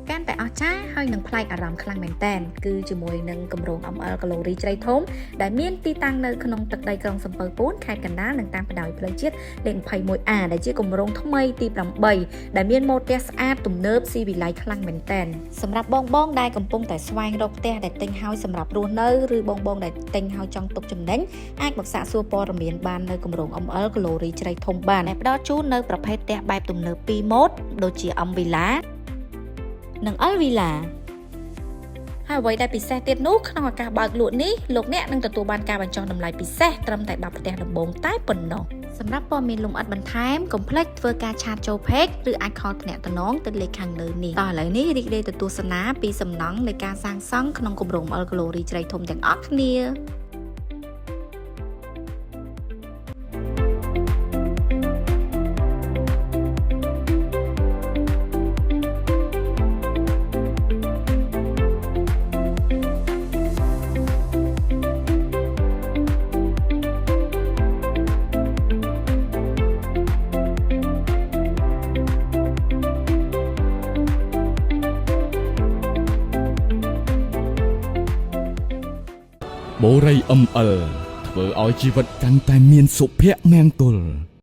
កាន់តែអស្ចារ្យហើយនឹងប្លែកអារម្មណ៍ខ្លាំងមែនទែនគឺជាមួយនឹងគម្រោង ML កាឡូរីជ្រៃធំដែលមានទីតាំងនៅក្នុងទឹកដីក្រុងសំពើពួនខេត្តកណ្ដាលនិងតាមបណ្ដោយផ្លូវជាតិលេខ 21A ដែលជាគម្រោងថ្មីទី8ដែលមានម៉ូដផ្ទះស្អាតទំនើបស៊ីវិល័យខ្លាំងមែនទែនសម្រាប់បងដែលកំពុងតែស្វែងរកផ្ទះដែលទិញហើយសម្រាប់រស់នៅឬបងដែលទិញហើយចង់ទុកចំណេញអាចមកសាកសួរព័ត៌មានបាននៅគម្រោង ML កាឡូរីជ្រៃធំបានដែលផ្ដល់ជូននៅប្រភេទផ្ទះបែបទំនើប2ម៉ូដដូចជា M Villa និង L Villa ហើយអ្វីដែលពិសេសទៀតនោះក្នុងឱកាសបើកលក់នេះលោកអ្នកនឹងទទួលបានការបញ្ចុះតម្លៃពិសេសត្រឹមតែ10ផ្ទះដំបូងតែប៉ុណ្ណោះសម្រាប់ព័ត៌មានលម្អិតបន្ថែមកុំភ្លេចធ្វើការឆាតចូល Page ឬអាចខលទំនាក់ទំនងទៅលេខខាងលើនេះតោះឥឡូវនេះរីករាយទៅទស្សនាពីសំណង់នៃការសាងសង់ក្នុងគម្រោង ML កាឡូរីជ្រៃធំទាំងអស់គ្នាបូរី ML ធ្វើឲ្យជីវិតកាន់តែមានសុភមង្គល